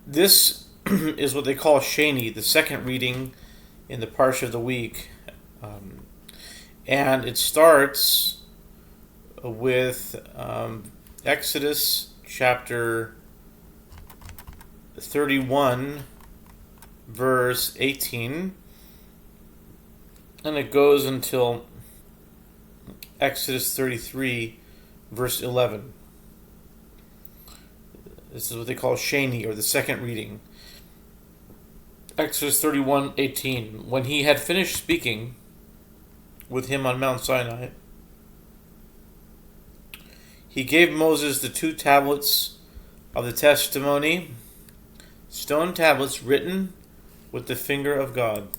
This is what they call Sheni, the second reading in the Parshat of the week. Um, and it starts with Exodus chapter 31, verse 18, and it goes until Exodus 33, verse 11. This is what they call Sheni, or the second reading. Exodus 31:18. When he had finished speaking with him on Mount Sinai, he gave Moses the 2 tablets of the testimony, stone tablets written with the finger of God.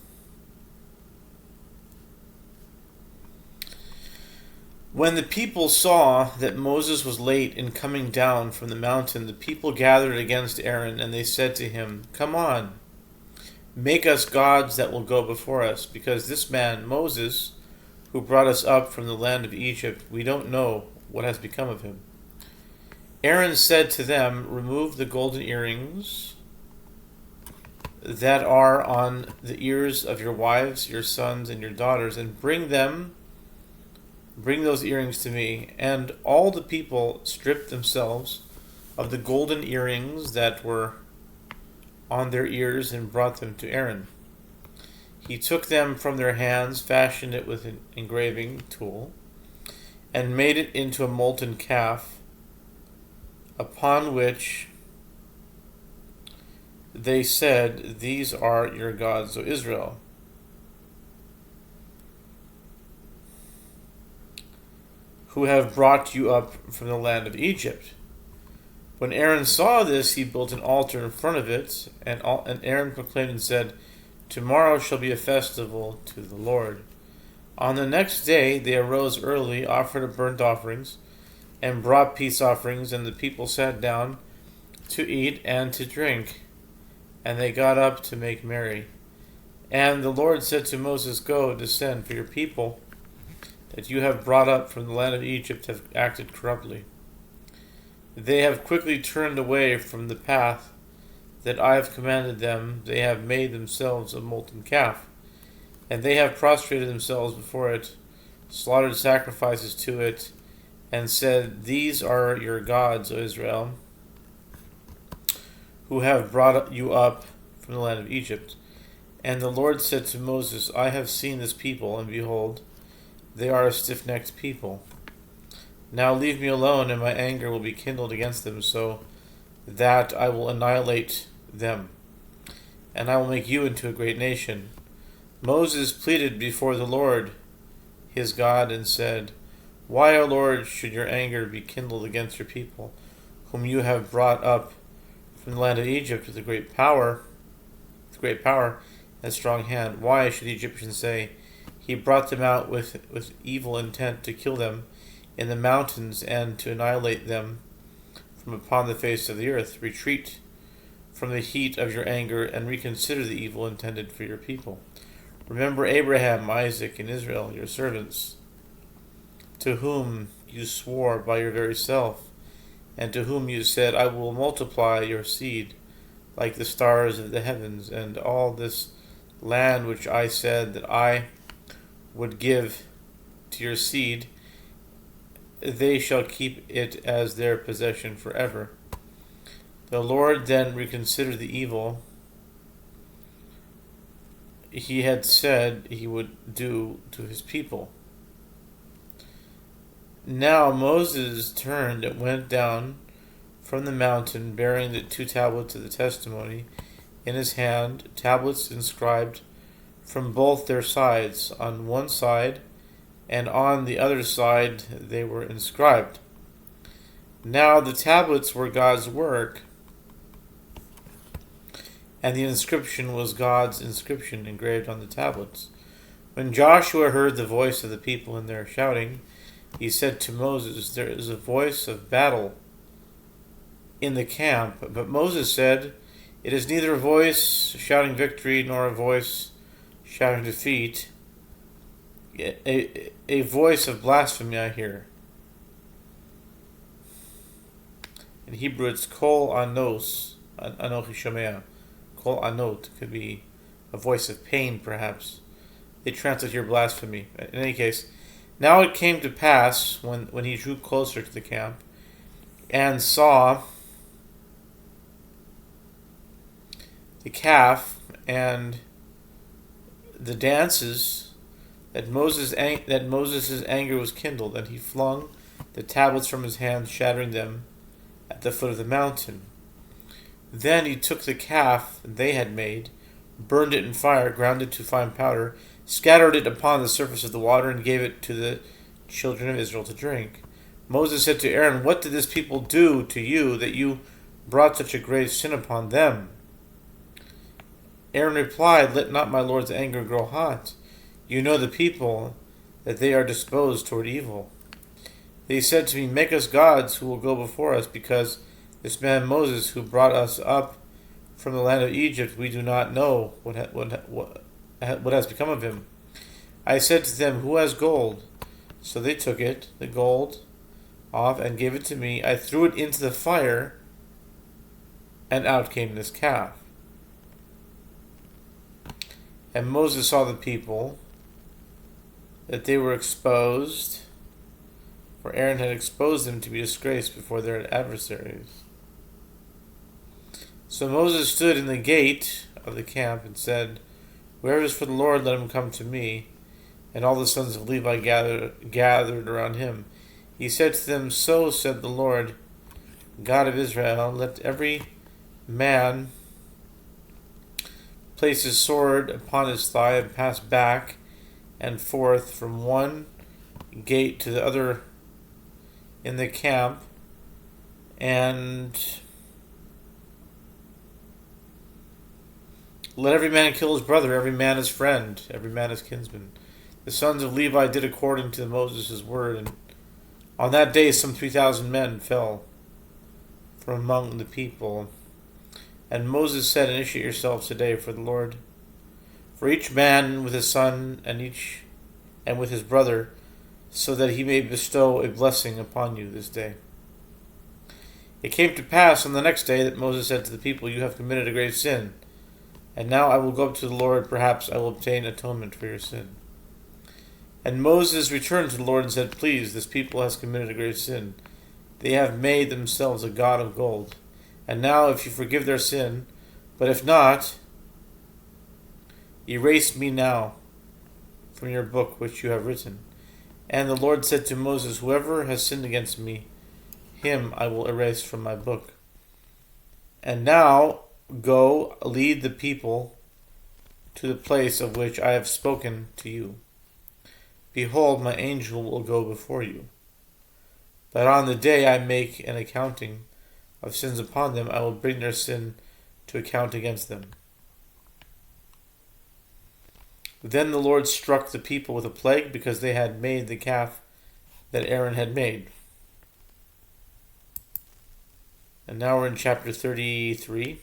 When the people saw that Moses was late in coming down from the mountain, the people gathered against Aaron, and they said to him, "Come on, make us gods that will go before us, because this man, Moses, who brought us up from the land of Egypt, we don't know what has become of him." Aaron said to them, "Remove the golden earrings that are on the ears of your wives, your sons, and your daughters, and bring those earrings to me." And all the people stripped themselves of the golden earrings that were on their ears and brought them to Aaron. He took them from their hands, fashioned it with an engraving tool, and made it into a molten calf, upon which they said, "These are your gods, O Israel, who have brought you up from the land of Egypt." When Aaron saw this, he built an altar in front of it, and Aaron proclaimed and said, "Tomorrow shall be a festival to the Lord." On the next day they arose early, offered burnt offerings, and brought peace offerings, and the people sat down to eat and to drink, and they got up to make merry. And the Lord said to Moses, "Go, descend, for your people that you have brought up from the land of Egypt have acted corruptly. They have quickly turned away from the path that I have commanded them. They have made themselves a molten calf, and they have prostrated themselves before it, slaughtered sacrifices to it, and said, 'These are your gods, O Israel, who have brought you up from the land of Egypt.' And the Lord said to Moses, 'I have seen this people, and behold, they are a stiff-necked people. Now leave me alone, and my anger will be kindled against them, so that I will annihilate them, and I will make you into a great nation.' Moses pleaded before the Lord his God and said, 'Why, O Lord, should your anger be kindled against your people, whom you have brought up from the land of Egypt with great power and strong hand? Why should the Egyptians say, He brought them out with evil intent to kill them in the mountains and to annihilate them from upon the face of the earth? Retreat from the heat of your anger and reconsider the evil intended for your people. Remember Abraham, Isaac, and Israel, your servants, to whom you swore by your very self, and to whom you said, I will multiply your seed like the stars of the heavens, and all this land which I said that I would give to your seed, they shall keep it as their possession forever.' The Lord then reconsidered the evil he had said he would do to his people. Now Moses turned and went down from the mountain, bearing the 2 tablets of the testimony in his hand, tablets inscribed from both their sides. On one side and on the other side they were inscribed. Now the tablets were God's work, and the inscription was God's inscription engraved on the tablets. When Joshua heard the voice of the people in their shouting, he said to Moses, 'There is a voice of battle in the camp.' But Moses said, 'It is neither a voice shouting victory nor a voice shouting defeat. A voice of blasphemy I hear.' In Hebrew it's kol anos, Anochi Shomea. Kol Anot could be a voice of pain, perhaps. They translate your blasphemy. In any case, now it came to pass when he drew closer to the camp and saw the calf and the dances that Moses' anger was kindled, and he flung the tablets from his hand, shattering them at the foot of the mountain. Then he took the calf they had made, burned it in fire, ground it to fine powder, scattered it upon the surface of the water, and gave it to the children of Israel to drink. Moses said to Aaron, "What did this people do to you that you brought such a grave sin upon them?" Aaron replied, "Let not my Lord's anger grow hot. You know the people, that they are disposed toward evil. They said to me, 'Make us gods who will go before us, because this man Moses, who brought us up from the land of Egypt, we do not know what has become of him.' I said to them, 'Who has gold?' So they took it, the gold, off and gave it to me. I threw it into the fire, and out came this calf." And Moses saw the people, that they were exposed, for Aaron had exposed them to be disgraced before their adversaries. So Moses stood in the gate of the camp and said, "Whoever is for the Lord, let him come to me." And all the sons of Levi gathered around him. He said to them, "So said the Lord, God of Israel, let every man place his sword upon his thigh and pass back and forth from one gate to the other in the camp, and let every man kill his brother, every man his friend, every man his kinsman." The sons of Levi did according to Moses' word, and on that day some 3,000 men fell from among the people. And Moses said, "Initiate yourselves today for the Lord, for each man with his son and with his brother, so that he may bestow a blessing upon you this day." It came to pass on the next day that Moses said to the people, "You have committed a grave sin, and now I will go up to the Lord, perhaps I will obtain atonement for your sin." And Moses returned to the Lord and said, "Please, this people has committed a grave sin. They have made themselves a god of gold. And now if you forgive their sin, but if not, erase me now from your book which you have written." And the Lord said to Moses, "Whoever has sinned against me, him I will erase from my book. And now go, lead the people to the place of which I have spoken to you. Behold, my angel will go before you. But on the day I make an accounting of sins upon them, I will bring their sin to account against them." Then the Lord struck the people with a plague because they had made the calf that Aaron had made. And now we're in chapter 33,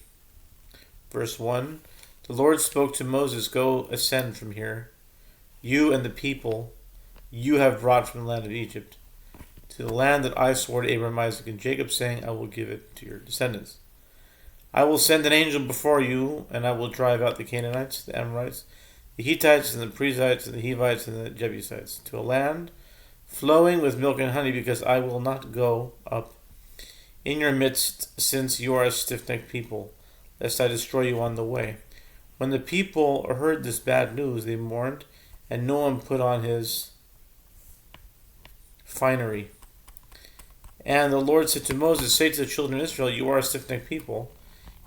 verse 1. The Lord spoke to Moses, "Go, ascend from here, you and the people you have brought from the land of Egypt, to the land that I swore to Abraham, Isaac, and Jacob, saying, I will give it to your descendants. I will send an angel before you, and I will drive out the Canaanites, the Amorites, the Hittites, and the Perizzites, and the Hivites, and the Jebusites, to a land flowing with milk and honey, because I will not go up in your midst, since you are a stiff-necked people, lest I destroy you on the way." When the people heard this bad news, they mourned, and no one put on his finery. And the Lord said to Moses, "Say to the children of Israel, you are a stiff-necked people.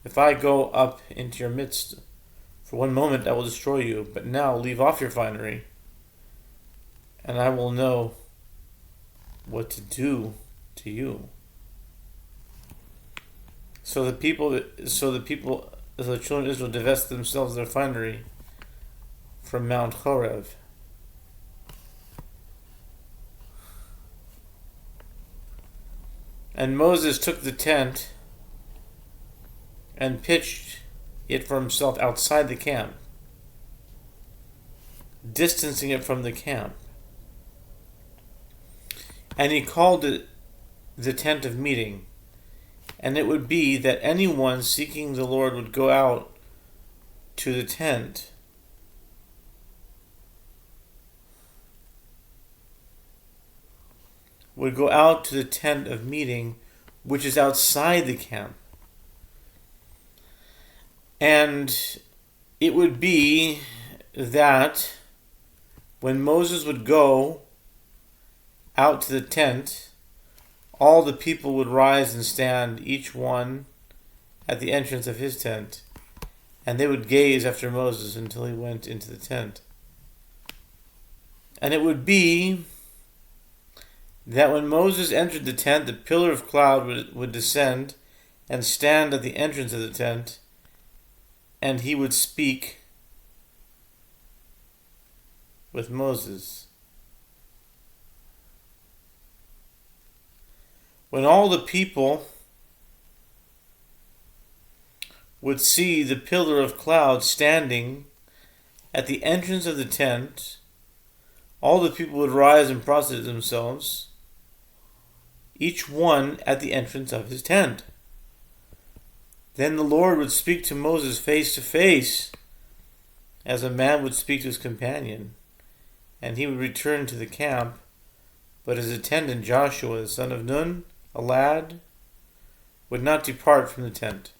If I go up into your midst, for one moment I will destroy you. But now leave off your finery, and I will know what to do to you." So the children of Israel divested themselves of their finery from Mount Horeb. And Moses took the tent and pitched it for himself outside the camp, distancing it from the camp. And he called it the tent of meeting. And it would be that anyone seeking the Lord would go out to the tent. Would go out to the tent of meeting, which is outside the camp. And it would be that when Moses would go out to the tent, all the people would rise and stand, each one at the entrance of his tent, and they would gaze after Moses until he went into the tent. And it would be that when Moses entered the tent, the pillar of cloud would descend and stand at the entrance of the tent, and he would speak with Moses. When all the people would see the pillar of cloud standing at the entrance of the tent, all the people would rise and prostrate themselves, each one at the entrance of his tent. Then the Lord would speak to Moses face to face, as a man would speak to his companion, and he would return to the camp. But his attendant Joshua, the son of Nun, a lad, would not depart from the tent.